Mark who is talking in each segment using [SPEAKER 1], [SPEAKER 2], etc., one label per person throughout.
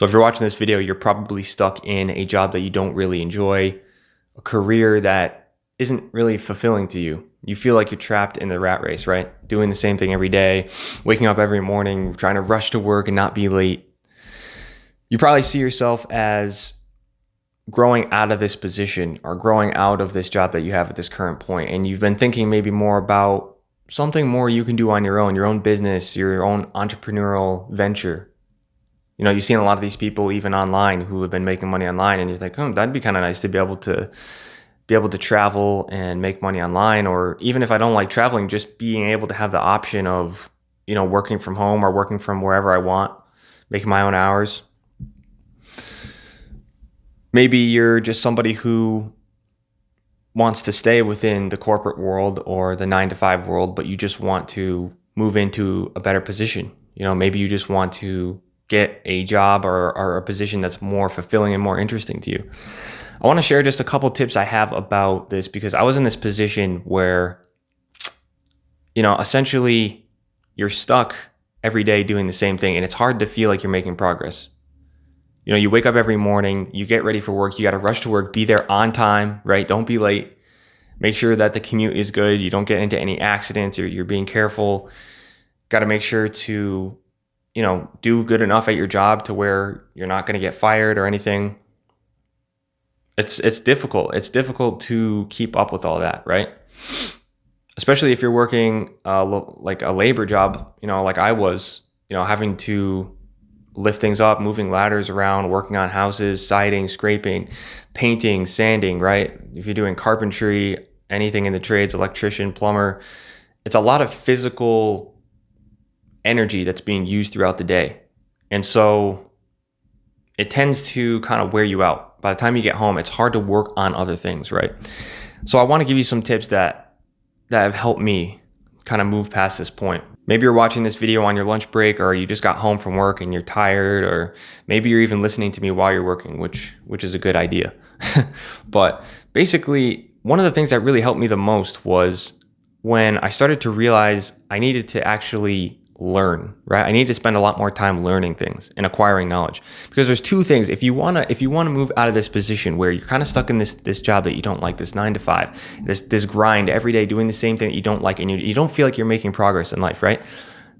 [SPEAKER 1] So if you're watching this video, you're probably stuck in a job that you don't really enjoy, a career that isn't really fulfilling to you. You feel like you're trapped in the rat race, right? Doing the same thing every day, waking up every morning, trying to rush to work and not be late. You probably see yourself as growing out of this position or growing out of this job that you have at this current point. And you've been thinking maybe more about something more you can do on your own business, your own entrepreneurial venture. You know, you've seen a lot of these people even online who have been making money online, and you're like, oh, that'd be kind of nice to be able to travel and make money online. Or even if I don't like traveling, just being able to have the option of, you know, working from home or working from wherever I want, making my own hours. Maybe you're just somebody who wants to stay within the corporate world or the 9-to-5 world, but you just want to move into a better position. You know, maybe you just want to get a job or a position that's more fulfilling and more interesting to you. I want to share just a couple tips I have about this, because I was in this position where, you know, essentially you're stuck every day doing the same thing, and it's hard to feel like you're making progress. You know, you wake up every morning, you get ready for work, you got to rush to work, be there on time, right? Don't be late. Make sure that the commute is good. You don't get into any accidents, or you're being careful. Got to make sure to, you know, do good enough at your job to where you're not going to get fired or anything. It's difficult. It's difficult to keep up with all that, right? Especially if you're working like a labor job, you know, like I was, you know, having to lift things up, moving ladders around, working on houses, siding, scraping, painting, sanding, right? If you're doing carpentry, anything in the trades, electrician, plumber, it's a lot of physical energy that's being used throughout the day. And so it tends to kind of wear you out. By the time you get home, it's hard to work on other things, right? So I want to give you some tips that have helped me kind of move past this point. Maybe you're watching this video on your lunch break, or you just got home from work and you're tired, or maybe you're even listening to me while you're working, which is a good idea. But basically, one of the things that really helped me the most was when I started to realize I needed to actually learn, right? I need to spend a lot more time learning things and acquiring knowledge, because there's two things. If you want to move out of this position where you're kind of stuck in this job that you don't like, this 9-to-5, this grind every day, doing the same thing that you don't like, and you don't feel like you're making progress in life, right?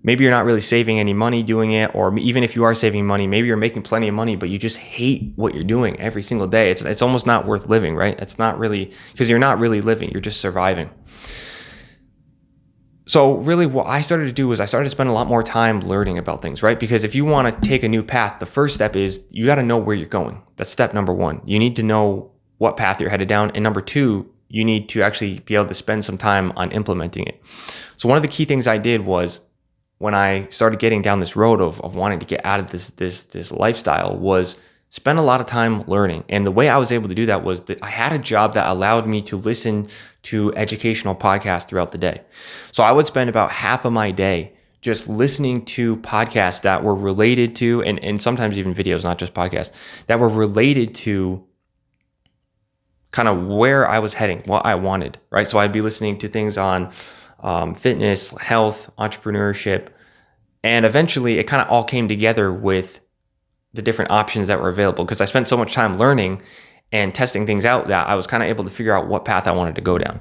[SPEAKER 1] Maybe you're not really saving any money doing it, or even if you are saving money, maybe you're making plenty of money, but you just hate what you're doing every single day. It's almost not worth living, right? It's not really, because you're not really living, you're just surviving. So really what I started to do was I started to spend a lot more time learning about things, right? Because if you want to take a new path, the first step is you got to know where you're going. That's step number one. You need to know what path you're headed down. And number two, you need to actually be able to spend some time on implementing it. So one of the key things I did was, when I started getting down this road of wanting to get out of this lifestyle, was spend a lot of time learning. And the way I was able to do that was that I had a job that allowed me to listen to educational podcasts throughout the day. So I would spend about half of my day just listening to podcasts that were related to, and sometimes even videos, not just podcasts, that were related to kind of where I was heading, what I wanted, right? So I'd be listening to things on fitness, health, entrepreneurship, and eventually it kind of all came together with the different options that were available, because I spent so much time learning and testing things out that I was kind of able to figure out what path I wanted to go down.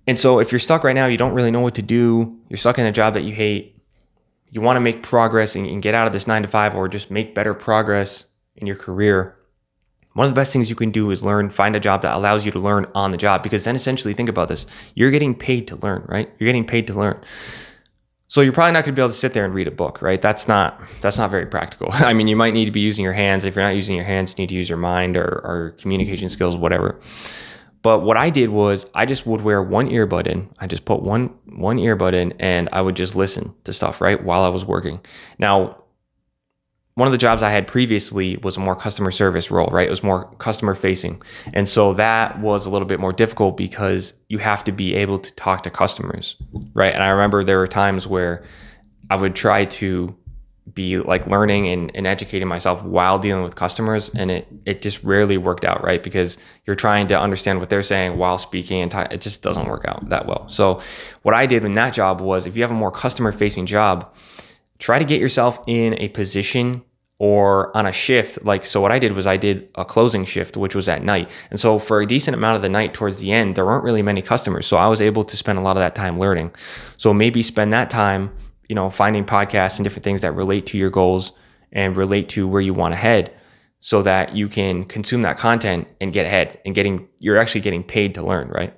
[SPEAKER 1] And so if you're stuck right now, you don't really know what to do, you're stuck in a job that you hate, you want to make progress and get out of this 9-to-5, or just make better progress in your career, one of the best things you can do is find a job that allows you to learn on the job, because then essentially, think about this, you're getting paid to learn, right? You're getting paid to learn. So you're probably not going to be able to sit there and read a book, right? That's not very practical. I mean, you might need to be using your hands. If you're not using your hands, you need to use your mind or communication skills, whatever. But what I did was I just would wear one earbud in. I just put one earbud in, and I would just listen to stuff, right, while I was working. Now, one of the jobs I had previously was a more customer service role, right? It was more customer facing. And so that was a little bit more difficult, because you have to be able to talk to customers, right? And I remember there were times where I would try to be like learning and educating myself while dealing with customers, and it just rarely worked out, right? Because you're trying to understand what they're saying while speaking, and it just doesn't work out that well. So what I did in that job was, if you have a more customer facing job, try to get yourself in a position or on a shift. Like, so what I did was I did a closing shift, which was at night. And so for a decent amount of the night towards the end, there weren't really many customers. So I was able to spend a lot of that time learning. So maybe spend that time, finding podcasts and different things that relate to your goals and relate to where you want to head, so that you can consume that content and get ahead and you're actually getting paid to learn, right?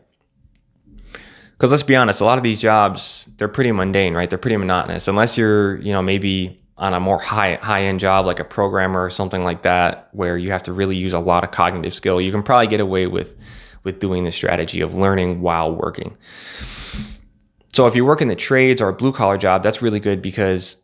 [SPEAKER 1] Because let's be honest, a lot of these jobs, they're pretty mundane, right? They're pretty monotonous. Unless you're, maybe on a more high-end job like a programmer or something like that, where you have to really use a lot of cognitive skill, you can probably get away with doing the strategy of learning while working. So if you work in the trades or a blue-collar job, that's really good, because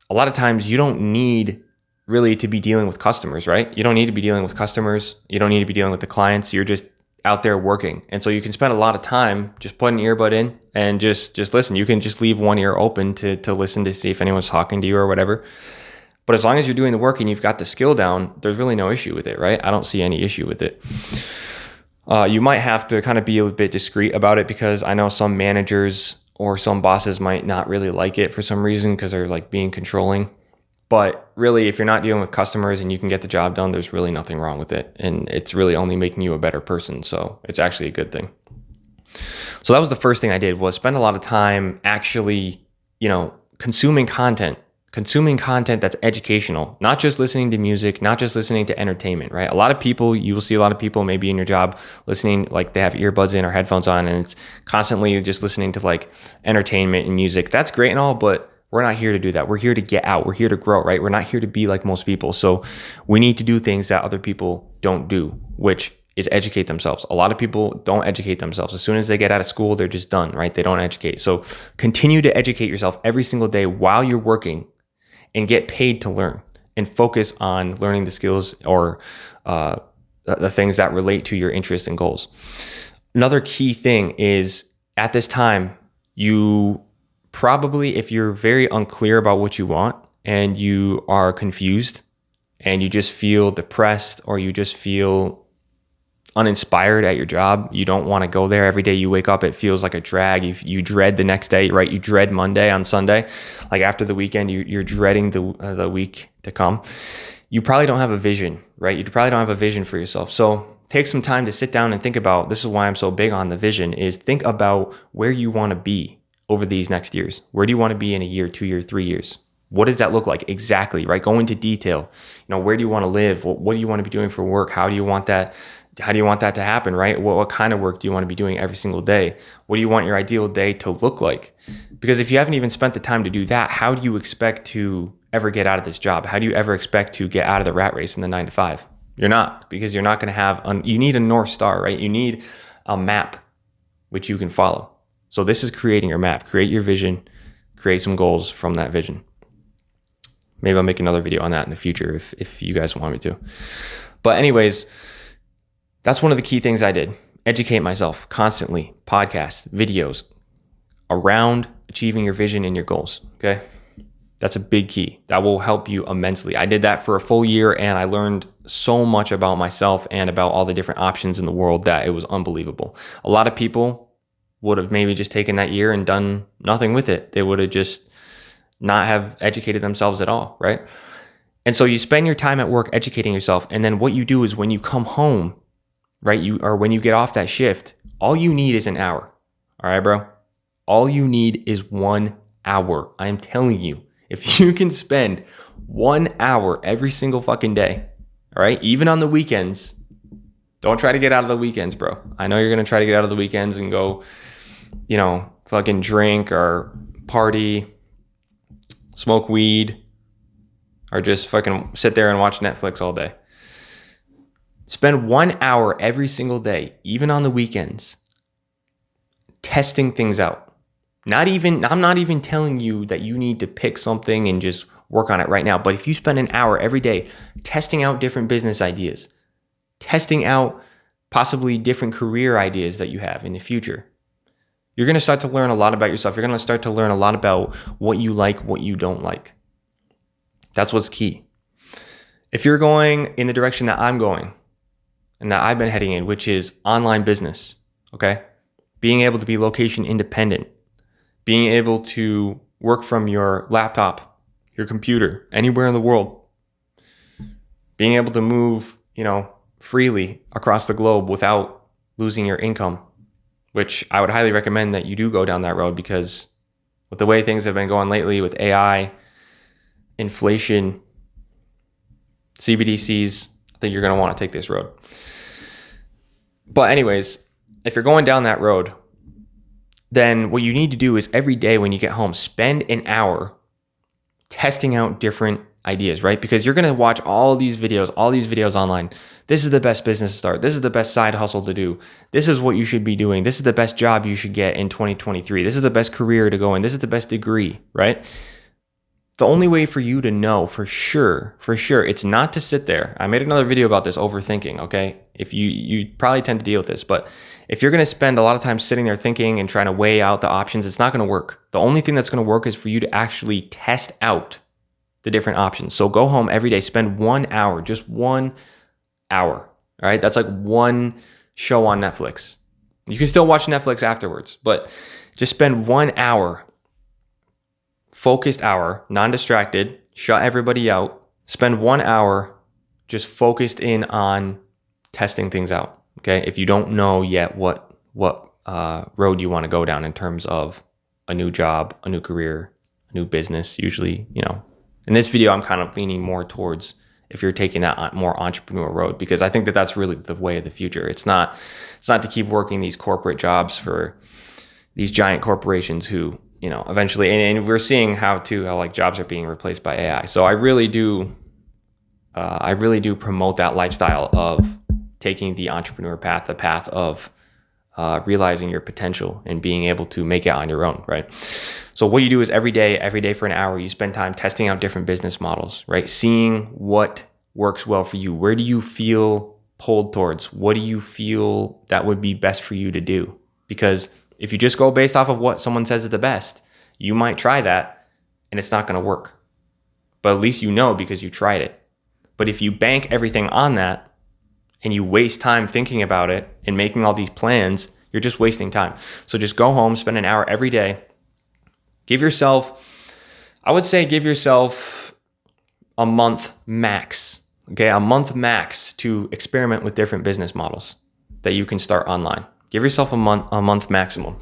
[SPEAKER 1] a lot of times you don't need really to be dealing with customers, right? You don't need to be dealing with customers. You don't need to be dealing with the clients. You're just out there working. And so you can spend a lot of time just putting an earbud in and just listen. You can just leave one ear open to listen to see if anyone's talking to you or whatever. But as long as you're doing the work and you've got the skill down, there's really no issue with it, right? I don't see any issue with it. You might have to kind of be a bit discreet about it, because I know some managers or some bosses might not really like it for some reason, because they're like being controlling. But really, if you're not dealing with customers and you can get the job done, there's really nothing wrong with it. And it's really only making you a better person. So it's actually a good thing. So that was the first thing I did, was spend a lot of time actually, consuming content that's educational, not just listening to music, not just listening to entertainment, right? You will see a lot of people maybe in your job listening, like they have earbuds in or headphones on, and it's constantly just listening to like entertainment and music. That's great and all, but we're not here to do that. We're here to get out. We're here to grow, right? We're not here to be like most people. So we need to do things that other people don't do, which is educate themselves. A lot of people don't educate themselves. As soon as they get out of school, they're just done, right? They don't educate. So continue to educate yourself every single day while you're working, and get paid to learn, and focus on learning the skills or the things that relate to your interests and goals. Another key thing is, at this time, you probably, if you're very unclear about what you want and you are confused and you just feel depressed or you just feel uninspired at your job, you don't want to go there. Every day you wake up, it feels like a drag. You dread the next day, right? You dread Monday on Sunday. Like after the weekend, you're dreading the week to come. You probably don't have a vision, right? You probably don't have a vision for yourself. So take some time to sit down and think about, this is why I'm so big on the vision, is think about where you want to be over these next years. Where do you want to be in a year, 2 years, 3 years? What does that look like exactly, right? Go into detail. Where do you want to live? What do you want to be doing for work? How do you want that to happen, right? What kind of work do you want to be doing every single day? What do you want your ideal day to look like? Because if you haven't even spent the time to do that, how do you expect to ever get out of this job? How do you ever expect to get out of the rat race in the 9 to 5? You're not, because you're not going to have, you need a North Star, right? You need a map which you can follow. So this is creating your map. Create your vision, create some goals from that vision. Maybe I'll make another video on that in the future if you guys want me to. But anyways, that's one of the key things I did. Educate myself constantly, podcasts, videos around achieving your vision and your goals, okay? That's a big key. That will help you immensely. I did that for a full year, and I learned so much about myself and about all the different options in the world that it was unbelievable. A lot of people would have maybe just taken that year and done nothing with it. They would have just not have educated themselves at all, right? And so you spend your time at work educating yourself, and then what you do is when you come home, right, when you get off that shift, all you need is an hour. All right, bro? All you need is 1 hour. I am telling you, if you can spend 1 hour every single fucking day, all right, even on the weekends, don't try to get out of the weekends, bro. I know you're going to try to get out of the weekends and go, fucking drink or party, smoke weed, or just fucking sit there and watch Netflix all day. Spend 1 hour every single day, even on the weekends, testing things out. I'm not even telling you that you need to pick something and just work on it right now. But if you spend an hour every day testing out different business ideas, testing out possibly different career ideas that you have in the future, you're going to start to learn a lot about yourself. You're going to start to learn a lot about what you like, what you don't like. That's what's key. If you're going in the direction that I'm going and that I've been heading in, which is online business, okay? Being able to be location independent, being able to work from your laptop, your computer, anywhere in the world, being able to move, freely across the globe without losing your income, which I would highly recommend that you do go down that road, because with the way things have been going lately with AI, inflation, CBDCs, I think you're going to want to take this road. But anyways, if you're going down that road, then what you need to do is every day when you get home, spend an hour testing out different ideas, right? Because you're going to watch all these videos online. This is the best business to start. This is the best side hustle to do. This is what you should be doing. This is the best job you should get in 2023. This is the best career to go in. This is the best degree, right? The only way for you to know for sure, it's not to sit there. I made another video about this, overthinking, okay? If you probably tend to deal with this, but if you're going to spend a lot of time sitting there thinking and trying to weigh out the options, it's not going to work. The only thing that's going to work is for you to actually test out the different options. So go home every day, spend 1 hour, just 1 hour, all right? That's like one show on Netflix. You can still watch Netflix afterwards, but just spend 1 hour, focused hour, non-distracted, shut everybody out, spend 1 hour just focused in on testing things out, okay? If you don't know yet what road you want to go down in terms of a new job, a new career, a new business, usually, in this video, I'm kind of leaning more towards if you're taking that more entrepreneur road, because I think that that's really the way of the future. It's not to keep working these corporate jobs for these giant corporations who, eventually, and we're seeing how like jobs are being replaced by AI. So I really do promote that lifestyle of taking the entrepreneur path, the path of realizing your potential and being able to make it on your own, right? So what you do is every day for an hour, you spend time testing out different business models, right? Seeing what works well for you. Where do you feel pulled towards? What do you feel that would be best for you to do? Because if you just go based off of what someone says is the best, you might try that and it's not going to work. But at least because you tried it. But if you bank everything on that and you waste time thinking about it and making all these plans, you're just wasting time. So just go home, spend an hour every day. Give yourself a month max, okay? A month max to experiment with different business models that you can start online. Give yourself a month maximum.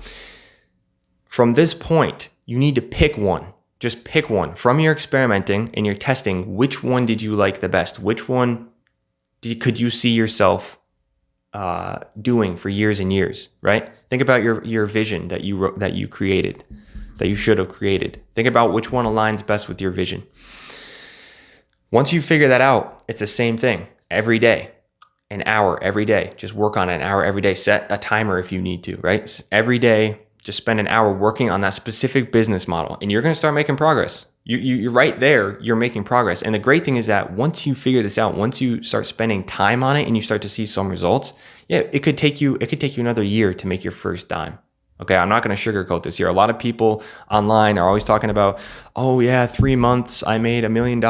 [SPEAKER 1] From this point, you need to pick one. Just pick one. From your experimenting and your testing, which one did you like the best? Which one could you see yourself doing for years and years, right? Think about your vision that you created, that you should have created. Think about which one aligns best with your vision. Once you figure that out, it's the same thing every day. An hour every day. Just work on it an hour every day. Set a timer if you need to, right? Every day, just spend an hour working on that specific business model, and you're going to start making progress. You're right there. You're making progress. And the great thing is that once you figure this out, once you start spending time on it and you start to see some results, it could take you another year to make your first dime. Okay, I'm not going to sugarcoat this here. A lot of people online are always talking about, 3 months, I made $1 million.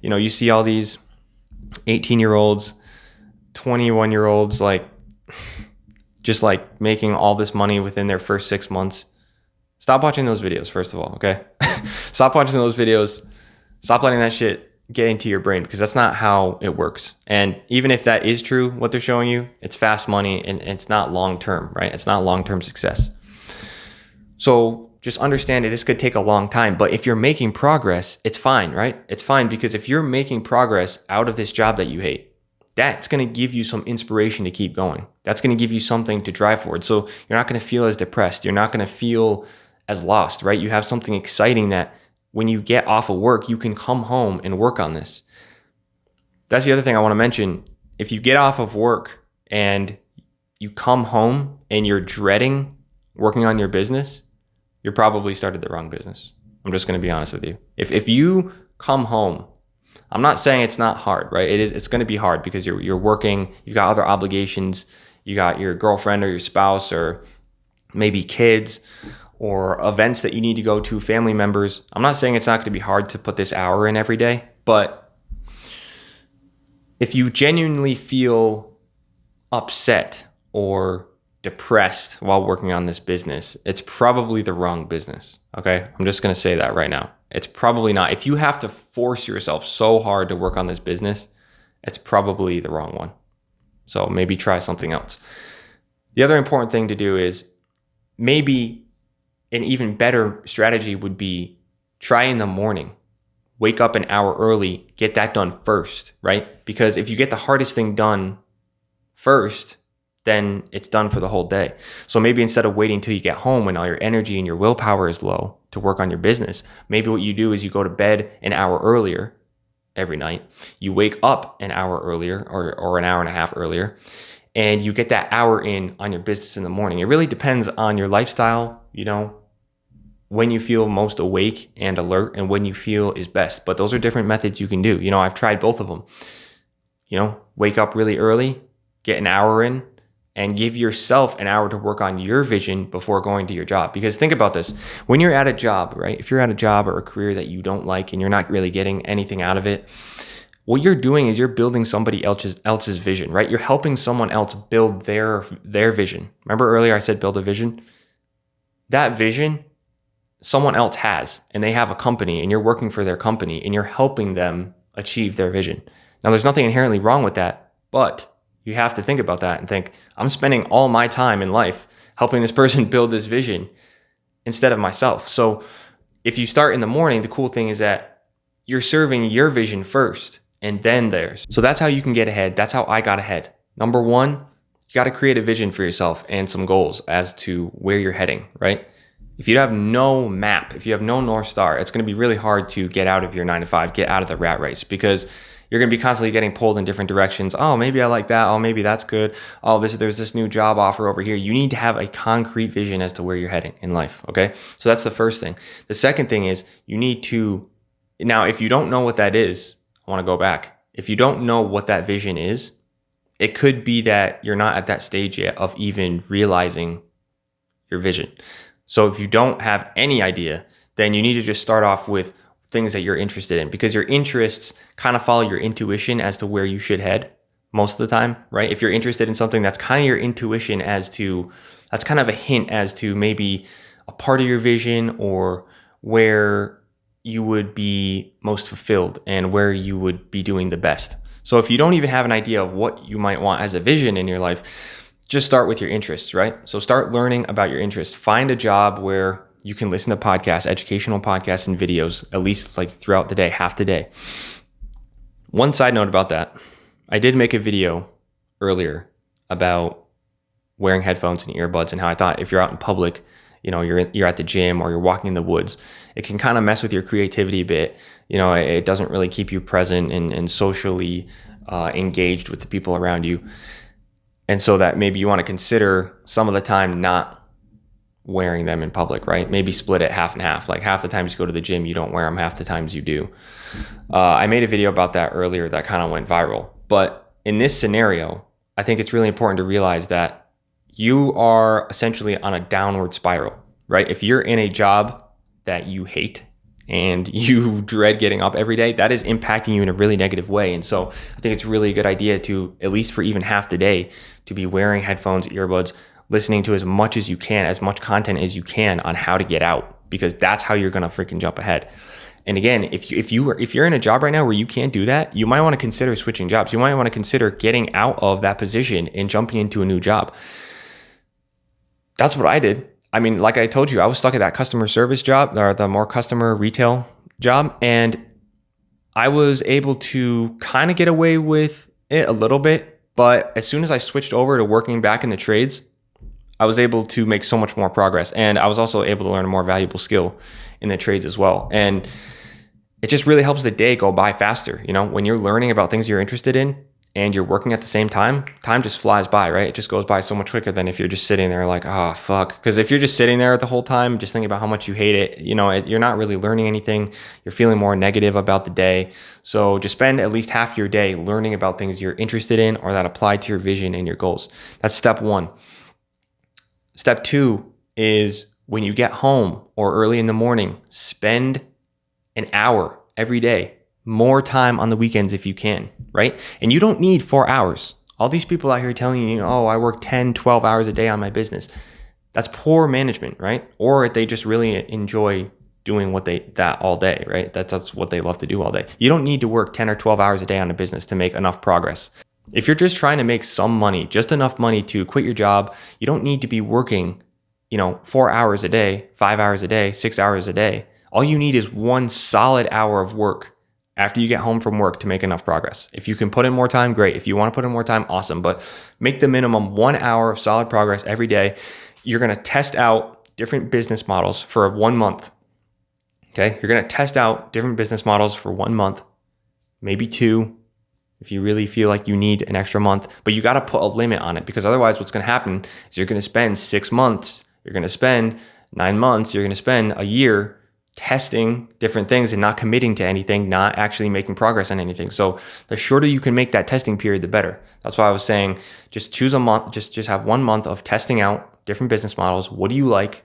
[SPEAKER 1] You see all these 18-year-olds, 21-year-olds, just making all this money within their first 6 months. Stop watching those videos, first of all, okay? Stop watching those videos. Stop letting that shit get into your brain, because that's not how it works. And even if that is true, what they're showing you, it's fast money and it's not long-term, right? It's not long-term success. So just understand that this could take a long time, but if you're making progress, it's fine, right? It's fine, because if you're making progress out of this job that you hate, that's going to give you some inspiration to keep going. That's going to give you something to drive forward. So you're not going to feel as depressed. You're not going to feel as lost, right? You have something exciting that when you get off of work, you can come home and work on this. That's the other thing I want to mention. If you get off of work and you come home and you're dreading working on your business, you're probably started the wrong business. I'm just going to be honest with you. If you come home, I'm not saying it's not hard, right? It's going to be hard because you're working, you've got other obligations, you got your girlfriend or your spouse or maybe kids or events that you need to go to, family members. I'm not saying it's not going to be hard to put this hour in every day, but if you genuinely feel upset or depressed while working on this business, it's probably the wrong business, okay? I'm just going to say that right now. It's probably not. If you have to force yourself so hard to work on this business, it's probably the wrong one. So maybe try something else. The other important thing to do is maybe an even better strategy would be try in the morning. Wake up an hour early, get that done first, right? Because if you get the hardest thing done first, then it's done for the whole day. So maybe instead of waiting till you get home when all your energy and your willpower is low to work on your business, maybe what you do is you go to bed an hour earlier every night. You wake up an hour earlier or an hour and a half earlier, and you get that hour in on your business in the morning. It really depends on your lifestyle, when you feel most awake and alert and when you feel is best. But those are different methods you can do. I've tried both of them. Wake up really early, get an hour in, and give yourself an hour to work on your vision before going to your job. Because think about this, when you're at a job, right? If you're at a job or a career that you don't like and you're not really getting anything out of it, what you're doing is you're building somebody else's vision, right? You're helping someone else build their vision. Remember earlier I said build a vision? That vision, someone else has, and they have a company, and you're working for their company, and you're helping them achieve their vision. Now, there's nothing inherently wrong with that, but you have to think about that and think, I'm spending all my time in life helping this person build this vision instead of myself. So if you start in the morning, the cool thing is that you're serving your vision first and then theirs. So that's how you can get ahead. That's how I got ahead. Number one, you got to create a vision for yourself and some goals as to where you're heading, right? If you have no map, if you have no North Star, it's going to be really hard to get out of your 9 to 5, get out of the rat race, because you're going to be constantly getting pulled in different directions. Oh, maybe I like that. Oh, maybe that's good. Oh, there's this new job offer over here. You need to have a concrete vision as to where you're heading in life. Okay. So that's the first thing. The second thing is you need to, now, if you don't know what that is, I want to go back. If you don't know what that vision is, it could be that you're not at that stage yet of even realizing your vision. So if you don't have any idea, then you need to just start off with things that you're interested in, because your interests kind of follow your intuition as to where you should head most of the time, right? If you're interested in something, that's kind of your intuition that's kind of a hint as to maybe a part of your vision or where you would be most fulfilled and where you would be doing the best. So if you don't even have an idea of what you might want as a vision in your life, just start with your interests, right? So start learning about your interests. Find a job where you can listen to podcasts, educational podcasts and videos, at least like throughout the day, half the day. One side note about that, I did make a video earlier about wearing headphones and earbuds and how I thought if you're out in public, you're at the gym or you're walking in the woods, it can kind of mess with your creativity a bit. It doesn't really keep you present and socially engaged with the people around you. And so that maybe you want to consider some of the time not wearing them in public, right? Maybe split it half and half. Like half the times you go to the gym, you don't wear them. Half the times you do. I made a video about that earlier that kind of went viral. But in this scenario, I think it's really important to realize that you are essentially on a downward spiral, right? If you're in a job that you hate and you dread getting up every day, that is impacting you in a really negative way. And so I think it's really a good idea to, at least for even half the day, to be wearing headphones, earbuds, listening to as much as you can, as much content as you can on how to get out, because that's how you're going to freaking jump ahead. And again, if you're in a job right now where you can't do that, you might want to consider switching jobs. You might want to consider getting out of that position and jumping into a new job. That's what I did. I mean, like I told you, I was stuck at that customer service job, or the more customer retail job, and I was able to kind of get away with it a little bit. But as soon as I switched over to working back in the trades, I was able to make so much more progress. And I was also able to learn a more valuable skill in the trades as well. And it just really helps the day go by faster. When you're learning about things you're interested in and you're working at the same time just flies by, right? It just goes by so much quicker than if you're just sitting there like, oh, fuck. Because if you're just sitting there the whole time, just thinking about how much you hate it, you're not really learning anything. You're feeling more negative about the day. So just spend at least half your day learning about things you're interested in or that apply to your vision and your goals. That's step one. Step two is when you get home or early in the morning, spend an hour every day, more time on the weekends if you can, right? And you don't need 4 hours. All these people out here telling you, oh, I work 10, 12 hours a day on my business. That's poor management, right? Or they just really enjoy doing that all day, right? That's what they love to do all day. You don't need to work 10 or 12 hours a day on a business to make enough progress. If you're just trying to make some money, just enough money to quit your job, you don't need to be working, 4 hours a day, 5 hours a day, 6 hours a day. All you need is one solid hour of work after you get home from work to make enough progress. If you can put in more time, great. If you want to put in more time, awesome. But make the minimum 1 hour of solid progress every day. You're going to test out different business models for 1 month. Okay. You're going to test out different business models for 1 month, maybe 2, if you really feel like you need an extra month, but you got to put a limit on it, because otherwise what's going to happen is you're going to spend 6 months, you're going to spend 9 months, you're going to spend a year testing different things and not committing to anything, not actually making progress on anything. So the shorter you can make that testing period, the better. That's why I was saying, just choose a month, just have 1 month of testing out different business models. What do you like?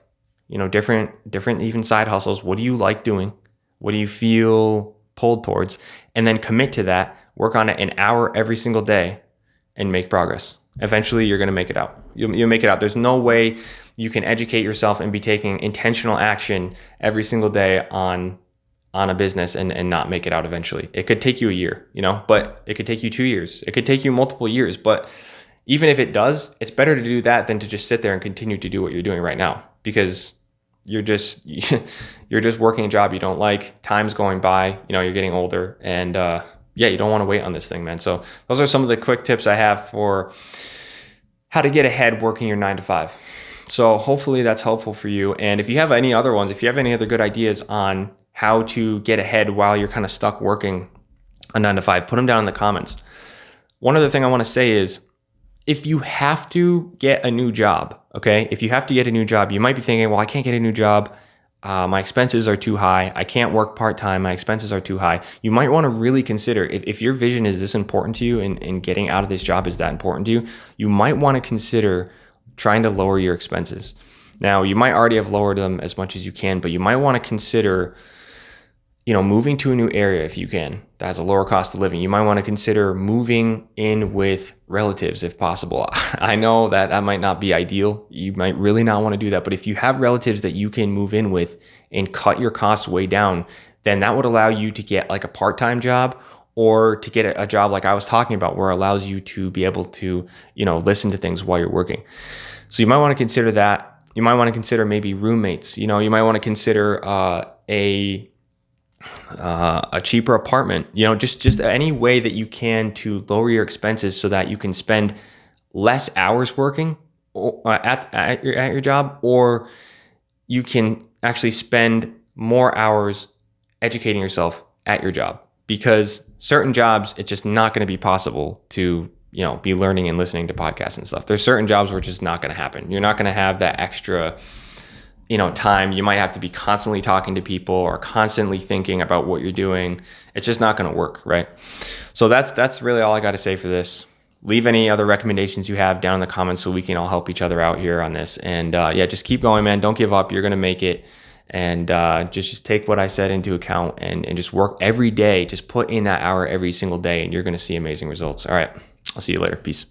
[SPEAKER 1] Different even side hustles. What do you like doing? What do you feel pulled towards? And then commit to that. Work on it an hour every single day and make progress. Eventually, you're going to make it out. You'll make it out. There's no way you can educate yourself and be taking intentional action every single day on a business and not make it out eventually. It could take you a year, but it could take you 2 years. It could take you multiple years. But even if it does, it's better to do that than to just sit there and continue to do what you're doing right now, because you're just working a job you don't like. Time's going by. You're getting older, and you don't want to wait on this thing, man. So those are some of the quick tips I have for how to get ahead working your 9 to 5. So hopefully that's helpful for you. And if you have any other ones, if you have any other good ideas on how to get ahead while you're kind of stuck working a 9 to 5, put them down in the comments. One other thing I want to say is, if you have to get a new job, okay? If you have to get a new job, you might be thinking, well, I can't get a new job. My expenses are too high. I can't work part-time. My expenses are too high. You might want to really consider, if your vision is this important to you and getting out of this job is that important to you, you might want to consider trying to lower your expenses. Now, you might already have lowered them as much as you can, but you might want to consider, moving to a new area if you can, that has a lower cost of living. You might want to consider moving in with relatives if possible. I know that might not be ideal. You might really not want to do that. But if you have relatives that you can move in with and cut your costs way down, then that would allow you to get like a part-time job, or to get a job like I was talking about, where it allows you to be able to, listen to things while you're working. So you might want to consider that. You might want to consider maybe roommates. You might want to consider a cheaper apartment, just any way that you can to lower your expenses so that you can spend less hours working at your job, or you can actually spend more hours educating yourself at your job, because certain jobs, it's just not going to be possible to, be learning and listening to podcasts and stuff. There's certain jobs where it's just not going to happen. You're not going to have that extra time. You might have to be constantly talking to people or constantly thinking about what you're doing. It's just not going to work, right? So that's really all I got to say for this. Leave any other recommendations you have down in the comments so we can all help each other out here on this. And just keep going, man. Don't give up. You're going to make it. And just take what I said into account and just work every day. Just put in that hour every single day, and you're going to see amazing results. All right. I'll see you later. Peace.